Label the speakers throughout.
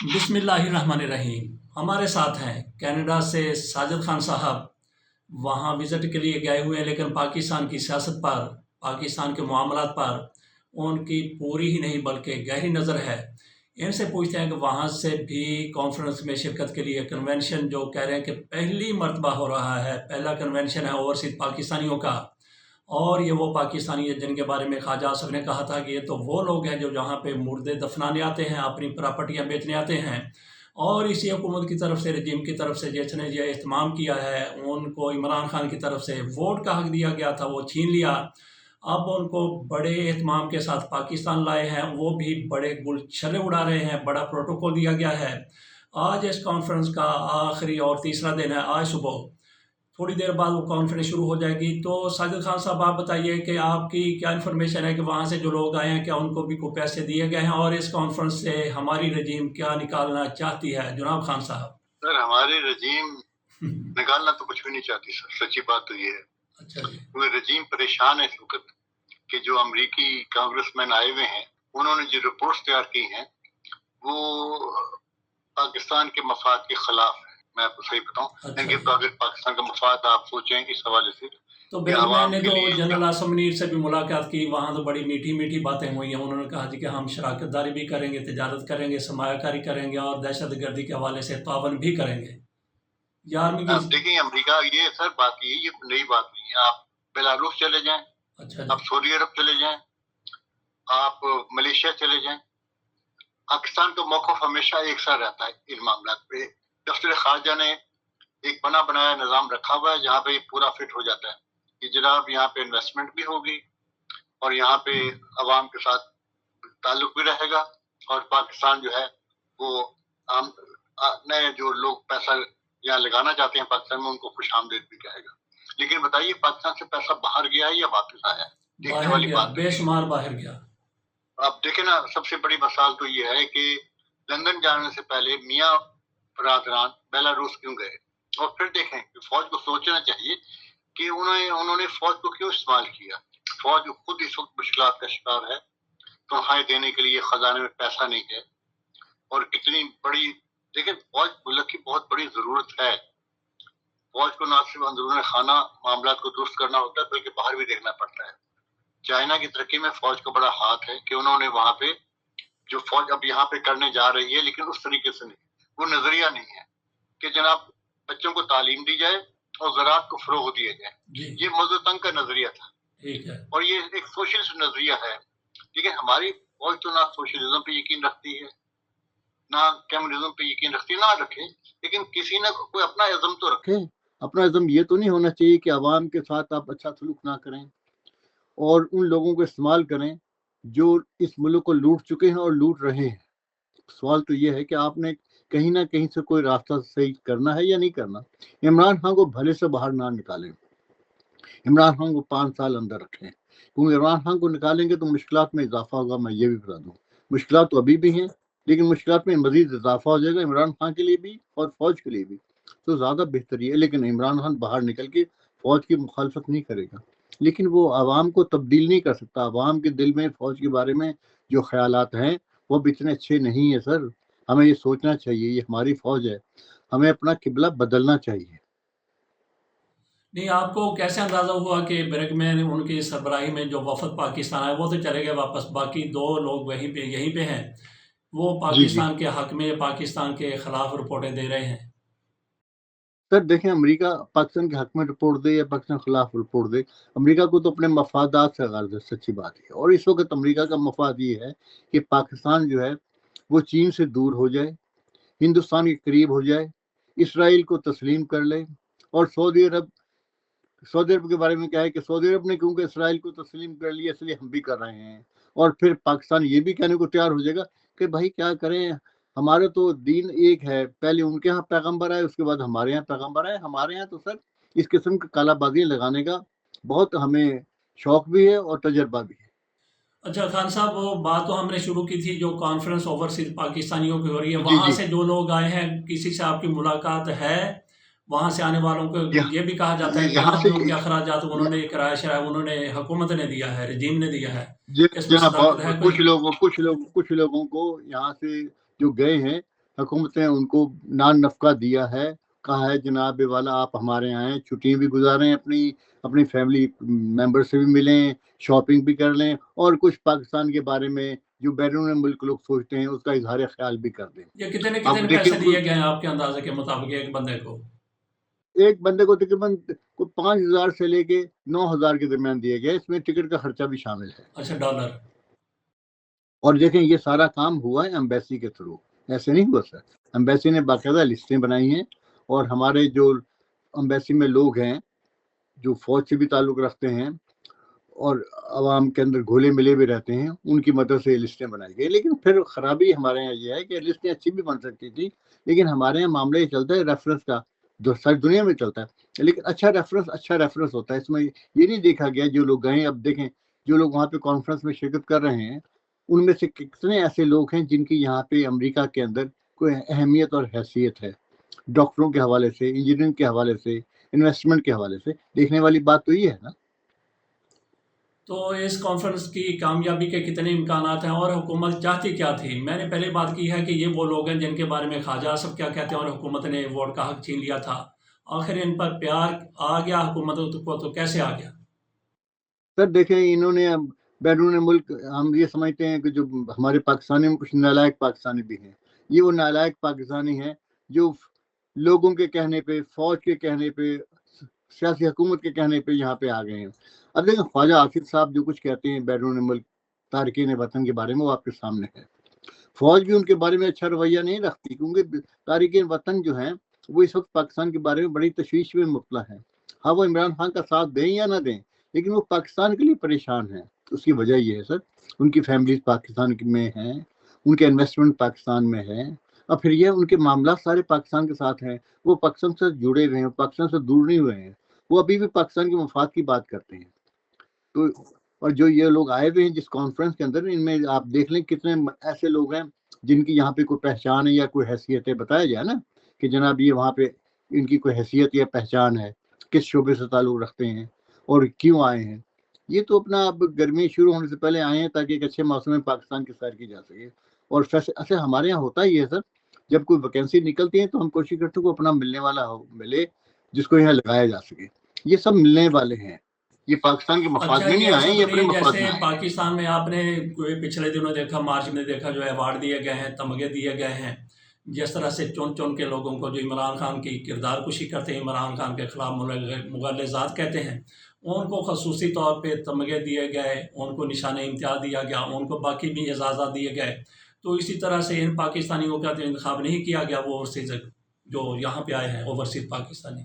Speaker 1: बिस्मिल्लाहिर्रहमानिर्रहीम। हमारे साथ हैं कनाडा से साजिद खान साहब। वहाँ विज़िट के लिए गए हुए हैं, लेकिन पाकिस्तान की सियासत पर, पाकिस्तान के मामलात पर उनकी पूरी ही नहीं बल्कि गहरी नज़र है। इनसे पूछते हैं कि वहाँ से भी कॉन्फ्रेंस में शिरकत के लिए कन्वेंशन, जो कह रहे हैं कि पहली मर्तबा हो रहा है, पहला कन्वेंशन है ओवरसीज़ पाकिस्तानियों का। और ये वो पाकिस्तानी है जिनके बारे में ख्वाजा आसिफ ने कहा था कि ये तो वो लोग हैं जो जहाँ पे मुर्दे दफनाने आते हैं, अपनी प्रॉपर्टियाँ बेचने आते हैं। और इसी हुकूमत की तरफ से, रजीम की तरफ से जिसने ये इस्तेमाल किया है, उनको इमरान खान की तरफ से वोट का हक दिया गया था, वो छीन लिया। अब उनको बड़े एहतमाम के साथ पाकिस्तान लाए हैं, वो भी बड़े गुलछर्रे उड़ा रहे हैं, बड़ा प्रोटोकॉल दिया गया है। आज इस कॉन्फ्रेंस का आखिरी और तीसरा दिन है। आज सुबह थोड़ी देर बाद वो कॉन्फ्रेंस शुरू हो जाएगी। तो साजिद खान साहब, आप बताइए कि आपकी क्या इन्फॉर्मेशन है कि वहाँ से जो लोग आए हैं, क्या उनको भी कोई पैसे दिए गए हैं, और इस कॉन्फ्रेंस से हमारी रजीम क्या निकालना चाहती है? जनाब खान साहब।
Speaker 2: सर, हमारी रजीम निकालना तो कुछ भी नहीं चाहती सर, सच्ची बात तो ये है।
Speaker 1: अच्छा जी।
Speaker 2: वो रजीम परेशान है इस वक्त कि जो अमरीकी कांग्रेसमैन आए हुए हैं, उन्होंने जो रिपोर्ट्स तैयार की हैं वो पाकिस्तान के मफाद के खिलाफ है। मैं आपको सही बताऊं,
Speaker 1: अच्छा
Speaker 2: इनके
Speaker 1: जी।
Speaker 2: अगर पाकिस्तान का मफाद आप सोचें इस हवाले से,
Speaker 1: तो
Speaker 2: ये आवाम
Speaker 1: मैंने
Speaker 2: के
Speaker 1: तो
Speaker 2: लिए
Speaker 1: जनरल आसम मुनीर से भी मुलाकात की, वहाँ तो बड़ी मीठी मीठी बातें हुई हैं। उन्होंने कहा जी कि हम शराकतदारी भी करेंगे, तिजारत करेंगे, सरमायाकारी करेंगे और दहशत गर्दी के हवाले से तावन भी करेंगे।
Speaker 2: आप देखिए अमेरिका, ये सर बात ये नई बात नहीं है। आप बेलारूस चले जाएं,
Speaker 1: अच्छा,
Speaker 2: आप सऊदी अरब चले जाएं, आप मलेशिया चले जाएं, पाकिस्तान का मौक़िफ़ हमेशा एक सा रहता है इन मामलात पे। दफ्तर खारजा ने एक बना बनाया निज़ाम रखा हुआ है जहाँ पे ये पूरा फिट हो जाता है कि जनाब यहाँ पे इन्वेस्टमेंट भी होगी और यहाँ पे अवाम के साथ ताल्लुक भी रहेगा, और पाकिस्तान जो है वो आम नए जो लोग पैसा यहाँ लगाना चाहते हैं पाकिस्तान में, उनको खुश आमदेद भी कहेगा। लेकिन बताइए, पाकिस्तान से पैसा बाहर गया है या वापस आया है? देखने वाली बात,
Speaker 1: बेशुमार बाहर गया।
Speaker 2: आप देखें ना, सबसे बड़ी मिसाल तो ये है कि लंदन जाने से पहले मियाँ बरादरान बेलारूस क्यों गए, और फिर देखें कि फौज को सोचना चाहिए कि उन्होंने फौज को क्यों इस्तेमाल किया। फौज खुद इस वक्त मुश्किलात का शिकार है, तनख्वाही देने के लिए खजाने में पैसा नहीं है, और कितनी बड़ी, लेकिन फौज मुल्क की बहुत बड़ी जरूरत है। फौज को ना सिर्फ अंदरूनी खाना मामलात को दुरुस्त करना होता है, बल्कि बाहर भी देखना पड़ता है। चाइना की तरक्की में फौज का बड़ा हाथ है कि उन्होंने वहां पे जो फौज अब यहाँ पे करने जा रही है, लेकिन उस तरीके से नहीं, वो नजरिया नहीं है कि जनाब बच्चों को तालीम दी जाए और ज़राअत को फरोग दिया जाए। ये मौजूद तंग का नजरिया था,
Speaker 1: ठीक है,
Speaker 2: और ये एक सोशलिस्ट नजरिया है। लेकिन हमारी फौज तो ना सोशलिज्म पे यकीन रखती है, ना कम्युनिज्म पे यकीन रखती है, ना रखे, लेकिन किसी ना कोई अपना इज़्म तो रखे। अपना इज़्म ये तो नहीं होना चाहिए कि अवाम के साथ आप अच्छा सलूक ना करें और उन लोगों को इस्तेमाल करें जो इस मुल्क को लूट चुके हैं और लूट रहे हैं। सवाल तो ये है कि आपने कहीं ना कहीं से कोई रास्ता सही करना है या नहीं करना। इमरान खान को भले से बाहर ना निकालें, इमरान खान को 5 साल अंदर रखें, क्योंकि इमरान खान को निकालेंगे तो मुश्किलात में इजाफा होगा। मैं ये भी बता दूँ, मुश्किलात तो अभी भी हैं, लेकिन मुश्किलात में मजीद इजाफा हो जाएगा इमरान खान के लिए भी और फौज के लिए भी, तो ज़्यादा बेहतरी है। लेकिन इमरान खान बाहर निकल के फौज की मुखालफत नहीं करेगा, लेकिन वो आवाम को तब्दील नहीं कर सकता। आवाम के दिल में फौज के बारे में जो ख्यालात हैं वो भी इतने अच्छे नहीं है सर। हमें ये सोचना चाहिए, ये हमारी फौज है, हमें अपना किबला बदलना चाहिए।
Speaker 1: नहीं, आपको कैसे अंदाज़ा हुआ कि ब्रेक में उनकी सरबराही में जो वफद पाकिस्तान आए वो तो चले गए वापस, बाकी 2 लोग यहीं पे हैं, वो पाकिस्तान के हक में, पाकिस्तान के खिलाफ रिपोर्टें दे रहे हैं?
Speaker 2: सर देखें, अमेरिका पाकिस्तान के हक में रिपोर्ट दे या पाकिस्तान के खिलाफ रिपोर्ट दे, अमेरिका को तो अपने मफादात से गर्ज है, सच्ची बात है। और इस वक्त अमेरिका का मफाद ये है कि पाकिस्तान जो है वो चीन से दूर हो जाए, हिंदुस्तान के करीब हो जाए, इसराइल को तस्लीम कर ले। और सऊदी अरब के बारे में क्या है कि सऊदी अरब ने क्योंकि इसराइल को तस्लीम कर लिया, इसलिए हम भी कर रहे हैं। और फिर पाकिस्तान ये भी कहने को तैयार हो जाएगा कि भाई क्या करें, हमारा तो दीन एक है, पहले उनके यहाँ पैगंबर आए, उसके बाद हमारे यहाँ पैगंबर आए। हमारे यहाँ तो सर इस किस्म की कालाबाजियाँ लगाने का बहुत हमें शौक भी है और तजर्बा भी है।
Speaker 1: अच्छा खान साहब, वो बात तो हमने शुरू की थी जो कॉन्फ्रेंस ओवरसीज पाकिस्तानियों की हो रही है, वहाँ से जो लोग आए हैं, किसी से आपकी मुलाकात है? वहाँ से आने वालों को ये भी कहा जाता है कि यहाँ पे उनके अखराजात उन्होंने किराया शराया उन्होंने हुकूमत ने दिया है, रजीम ने दिया है।
Speaker 2: कुछ लोगों को यहाँ से जो गए हैं حکومت نے ان کو نان نفقہ دیا ہے، کہا ہے جناب والا آپ ہمارے یہاں آئیں، چھٹیاں بھی گزاریں، اپنی فیملی ممبر سے بھی ملیں، شاپنگ بھی کر لیں، اور کچھ پاکستان کے بارے میں جو بیرون ملک لوگ سوچتے ہیں اس کا اظہار خیال بھی کر دیں۔
Speaker 1: یہ کتنے
Speaker 2: اب
Speaker 1: کتنے
Speaker 2: دیکھیں
Speaker 1: پیسے دیے گئے ہیں آپ کے اندازے کے مطابق ایک بندے کو؟
Speaker 2: ایک بندے کو تقریباً 5,000 سے لے کے 9,000 کے درمیان دیے گئے، اس میں ٹکٹ کا خرچہ بھی شامل ہے۔
Speaker 1: اچھا، ڈالر۔
Speaker 2: اور دیکھیں یہ سارا کام ہوا ہے ایمبیسی کے تھرو، ایسے نہیں ہوا سر۔ ایمبیسی نے باقاعدہ لسٹیں بنائی ہیں، اور ہمارے جو ایمبیسی میں لوگ ہیں جو فوج سے بھی تعلق رکھتے ہیں اور عوام کے اندر گھولے ملے بھی رہتے ہیں، ان کی مدد سے لسٹیں بنائی گئی۔ لیکن پھر خرابی ہمارے یہاں یہ ہے کہ لسٹیں اچھی بھی بن سکتی تھی، لیکن ہمارے یہاں معاملہ یہ چلتا ہے ریفرنس کا، جو ساری دنیا میں چلتا ہے، لیکن اچھا ریفرنس ہوتا ہے۔ اس میں یہ نہیں دیکھا گیا جو لوگ گئے، اب دیکھیں جو لوگ وہاں پہ کانفرنس میں شرکت کر رہے ہیں ان میں سے کتنے ایسے لوگ ہیں جن کی یہاں پہ امریکہ کے اندر کوئی اہمیت اور حیثیت ہے، ڈاکٹروں کے حوالے سے، انجینئرنگ کے حوالے سے، انویسٹمنٹ کے حوالے سے۔ دیکھنے والی بات تو یہ ہے نا۔
Speaker 1: تو اس کانفرنس کی کامیابی کے کتنے امکانات ہیں، اور حکومت چاہتی کیا تھی؟ میں نے پہلے بات کی ہے کہ یہ وہ لوگ ہیں جن کے بارے میں خواجہ آصف کیا کہتے ہیں، اور حکومت نے ووٹ کا حق چھین لیا تھا۔ آخر ان پر پیار آ گیا حکومت کو تو کیسے آ گیا؟
Speaker 2: سر دیکھیں انہوں نے اب بیرون ملک، ہم یہ سمجھتے ہیں کہ جو ہمارے پاکستانی میں کچھ نالائق پاکستانی بھی ہیں، یہ وہ نالائق پاکستانی ہیں جو لوگوں کے کہنے پہ، فوج کے کہنے پہ، سیاسی حکومت کے کہنے پہ یہاں پہ آ گئے ہیں۔ اب دیکھیں خواجہ آصف صاحب جو کچھ کہتے ہیں بیرون ملک تارکین وطن کے بارے میں، وہ آپ کے سامنے ہے۔ فوج بھی ان کے بارے میں اچھا رویہ نہیں رکھتی، کیونکہ تارکین وطن جو ہیں وہ اس وقت پاکستان کے بارے میں بڑی تشویش میں مبتلا ہیں۔ ہاں وہ عمران خان کا ساتھ دیں یا نہ دیں، لیکن وہ پاکستان کے لیے پریشان ہیں۔ اس کی وجہ یہ ہے سر، ان کی فیملیز پاکستان میں ہیں، ان کے انویسٹمنٹ پاکستان میں ہے، اور پھر یہ ان کے معاملات سارے پاکستان کے ساتھ ہیں۔ وہ پاکستان سے جڑے ہوئے ہیں، پاکستان سے دور نہیں ہوئے ہیں، وہ ابھی بھی پاکستان کے مفاد کی بات کرتے ہیں۔ تو اور جو یہ لوگ آئے ہوئے ہیں جس کانفرنس کے اندر، ان میں آپ دیکھ لیں کتنے ایسے لوگ ہیں جن کی یہاں پہ کوئی پہچان ہے یا کوئی حیثیت ہے، بتایا جائے نا کہ جناب یہ وہاں پہ ان کی کوئی حیثیت یا پہچان ہے، کس شعبے سے تعلق رکھتے ہیں اور کیوں آئے ہیں۔ یہ تو اپنا اب گرمی شروع ہونے سے پہلے آئے ہیں تاکہ ایک اچھے موسم میں پاکستان کی سیر کی جا سکے۔ اور اچھا ہمارے یہاں ہوتا ہی ہے سر، جب کوئی ویکینسی نکلتی ہے تو ہم کوشش کرتے ہیں کو اپنا ملنے والا ہو ملے جس کو یہاں لگایا جا سکے۔ یہ سب ملنے والے ہیں، یہ پاکستان کے مفاد
Speaker 1: اچھا،
Speaker 2: میں
Speaker 1: یہ
Speaker 2: نہیں آئے،
Speaker 1: ایسا
Speaker 2: یہ
Speaker 1: تو
Speaker 2: اپنے
Speaker 1: نہیں
Speaker 2: مفاد
Speaker 1: جیسے
Speaker 2: میں آئے۔
Speaker 1: پاکستان میں آپ نے کوئی پچھلے دنوں دیکھا، مارچ میں دیکھا، جو ایوارڈ دیے گئے ہیں، تمغے دیے گئے ہیں، جس طرح سے چن چن کے لوگوں کو جو عمران خان کی کردار کشی کرتے ہیں، عمران خان کے خلاف مغالطات کہتے ہیں، ان کو خصوصی طور پہ تمغے دیے گئے، ان کو نشان امتیاز دیا گیا، ان کو باقی بھی اعزازات دیے گئے۔ تو اسی طرح سے ان پاکستانیوں کا تو انتخاب نہیں کیا گیا، وہ اوورسیز جو یہاں پہ آئے ہیں، اوورسیز پاکستانی۔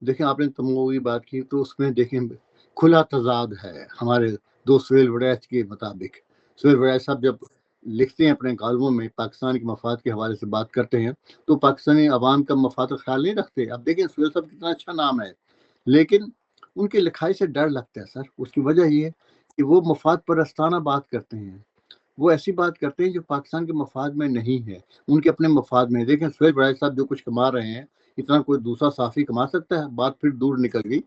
Speaker 2: دیکھیں آپ نے تمغوں کی بات کی تو اس میں دیکھیں کھلا تضاد ہے ہمارے دوست سہیل وڑیچ کے مطابق۔ سہیل وڑیچ صاحب جب لکھتے ہیں اپنے کالموں میں، پاکستان کے مفاد کے حوالے سے بات کرتے ہیں تو پاکستانی عوام کا مفاد کا خیال نہیں رکھتے۔ اب دیکھیں سہیل صاحب کتنا اچھا نام ہے، لیکن ان کے لکھائی سے ڈر لگتا ہے سر۔ اس کی وجہ یہ ہے کہ وہ مفاد پرستانہ بات کرتے ہیں، وہ ایسی بات کرتے ہیں جو پاکستان کے مفاد میں نہیں ہے، ان کے اپنے مفاد میں۔ دیکھیں سہیل وڑیچ صاحب جو کچھ کما رہے ہیں، اتنا کوئی دوسرا صحافی کما سکتا ہے؟ بات پھر دور نکل گئی۔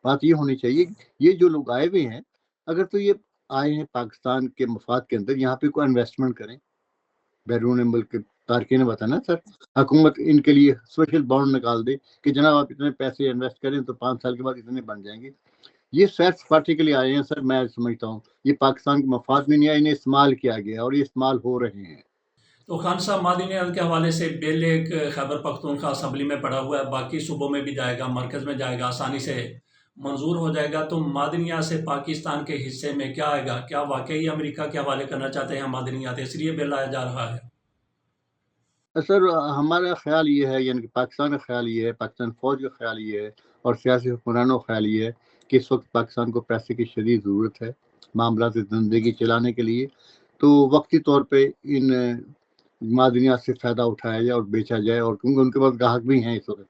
Speaker 2: بات یہ ہونی چاہیے یہ جو لوگ آئے ہوئے ہیں، اگر تو یہ آئے ہیں پاکستان کے مفاد کے اندر، یہاں پہ کوئی انویسٹمنٹ کریں، بیرون ملک کے تارکین وطن ہے سر، حکومت ان کے لیے اسپیشل بانڈ نکال دے کہ جناب آپ اتنے پیسے انویسٹ کریں تو 5 سال کے بعد اتنے بن جائیں گے۔ یہ سیر سپاٹے کے لیے آئے ہیں سر، میں سمجھتا ہوں یہ پاکستان کے مفاد میں نہیں آئے، انہیں استعمال کیا گیا اور یہ استعمال ہو رہے ہیں۔
Speaker 1: تو خان صاحب، مادنیات کے حوالے سے بل ایک خیبر پختونخوا اسمبلی میں پڑا ہوا ہے، باقی صوبوں میں بھی جائے گا، مرکز میں جائے گا، آسانی سے منظور ہو جائے گا۔ تو مادنیات سے پاکستان کے حصے میں کیا آئے گا؟ کیا واقعی امریکہ کے حوالے کرنا چاہتے ہیں مادنیات، اس لیے بل لایا جا رہا ہے؟
Speaker 2: سر ہمارا خیال یہ ہے، یعنی کہ پاکستان کا خیال یہ ہے، پاکستان فوج کا خیال یہ ہے، اور سیاسی حکمرانوں کا خیال یہ ہے کہ اس وقت پاکستان کو پیسے کی شدید ضرورت ہے معاملات زندگی چلانے کے لیے، تو وقتی طور پہ ان معدنیات سے فائدہ اٹھایا جائے اور بیچا جائے، اور کیونکہ ان کے پاس گاہک بھی ہیں اس وقت۔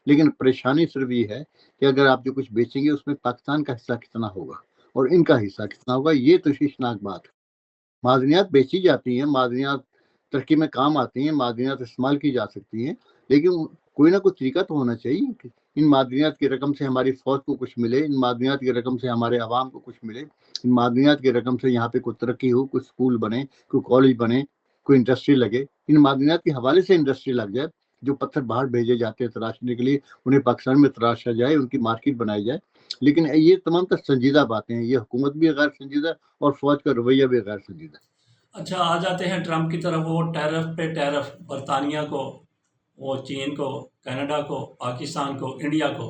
Speaker 2: لیکن پریشانی صرف یہ ہے کہ اگر آپ جو کچھ بیچیں گے اس میں پاکستان کا حصہ کتنا ہوگا اور ان کا حصہ کتنا ہوگا، یہ تشویشناک بات ہے۔ معدنیات بیچی جاتی ہیں، معدنیات ترقی میں کام آتی ہیں، معدنیات استعمال کی جا سکتی ہیں، لیکن کوئی نہ کوئی طریقہ تو ہونا چاہیے کہ ان معدنیات کی رقم سے ہماری فوج کو کچھ ملے، ان معدنیات کی رقم سے ہمارے عوام کو کچھ ملے، ان معدنیات کی رقم سے یہاں پہ کوئی ترقی ہو، کوئی اسکول بنے، کوئی کالج بنے، कोई इंडस्ट्री लगे, इन मादनियात के हवाले से इंडस्ट्री लग जाए, जो पत्थर बाहर भेजे जाते हैं तराशने के लिए, उन्हें पाकिस्तान में तराशा जाए, उनकी मार्केट बनाई जाए। लेकिन ये तमाम तर संजीदा बातें हैं, ये हुकूमत भी गैर संजीदा और फौज का रवैया भी गैर संजीदा।
Speaker 1: अच्छा, आ जाते हैं ट्रंप की तरफ। वो टैरिफ पे टैरिफ, बरतानिया को, वो चीन को, कनाडा को, पाकिस्तान को, इंडिया को,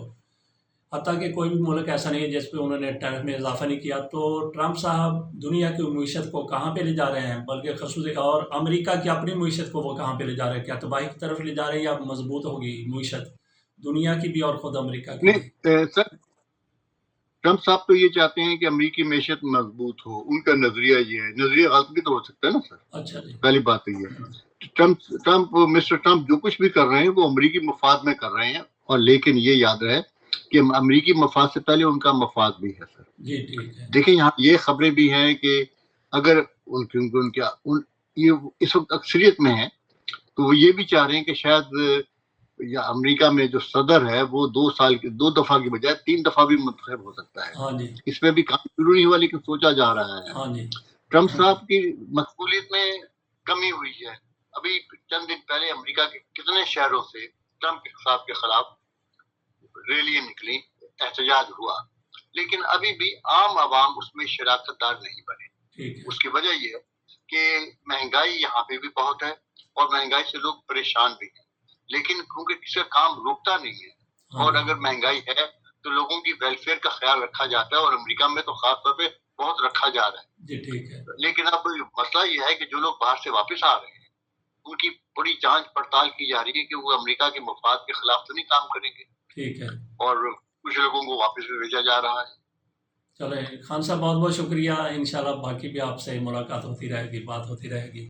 Speaker 1: हत्ता कि कोई भी मुल्क ऐसा नहीं है जिस पे उन्होंने टैरिफ में इजाफा नहीं किया। तो ट्रंप साहब दुनिया की मीशत को कहाँ पे ले जा रहे हैं, बल्कि खसूस और अमेरिका की अपनी मीशत को वो कहाँ पे ले जा रहे हैं? क्या तबाही की तरफ ले जा रहे हैं या मजबूत होगी मीशत दुनिया की भी और खुद अमेरिका की भी?
Speaker 2: नहीं सर, ट्रंप साहब तो ये चाहते हैं कि अमेरिकी मैशत मजबूत हो, उनका नजरिया ये है। नजरिया गलत भी तो हो सकता है ना सर।
Speaker 1: अच्छा जी।
Speaker 2: पहली बात तो ये मिस्टर ट्रंप जो कुछ भी कर रहे हैं वो अमेरिकी मफाद में कर रहे हैं, और लेकिन ये याद रहे कि अमेरिकी मफाद से पहले उनका मफाद भी है सर।
Speaker 1: जी ठीक है।
Speaker 2: देखिए यहाँ ये खबरें भी हैं कि अगर ये इस वक्त अक्सरियत में है, तो वो ये भी चाह रहे हैं कि शायद या अमेरिका में जो सदर है वो 2 दफा की बजाय 3 दफा भी मुंतखब हो सकता है।
Speaker 1: हाँ जी।
Speaker 2: इसमें भी काम शुरू नहीं हुआ, लेकिन सोचा जा रहा है।
Speaker 1: हाँ जी।
Speaker 2: ट्रंप साहब की मकबूलियत में कमी हुई है। अभी चंद दिन पहले अमेरिका के कितने शहरों से ट्रंप साहब के खिलाफ रैलियां निकली, एहतजाज हुआ, लेकिन अभी भी आम आवाम उसमें शराकतदार नहीं बने।
Speaker 1: ठीक है।
Speaker 2: उसकी वजह यह है कि महंगाई यहाँ पे भी बहुत है, और महंगाई से लोग परेशान भी हैं, लेकिन क्योंकि किसी का काम रुकता नहीं है।
Speaker 1: हाँ
Speaker 2: और
Speaker 1: जी।
Speaker 2: अगर महंगाई है तो लोगों की वेलफेयर का ख्याल रखा जाता है, और अमेरिका में तो खास तौर पे बहुत रखा जा रहा है।
Speaker 1: जी ठीक है।
Speaker 2: लेकिन अब मसला यह है कि जो लोग बाहर से वापस आ रहे हैं, उनकी बड़ी जांच पड़ताल की जा रही है कि वो अमेरिका के मफाद के खिलाफ तो नहीं काम करेंगे,
Speaker 1: ठीक है।
Speaker 2: और कुछ लोगों को वापस भी भेजा जा रहा है।
Speaker 1: चले खान साहब, बहुत बहुत शुक्रिया। इंशाल्लाह बाकी भी आपसे मुलाकात होती रहेगी, बात होती रहेगी।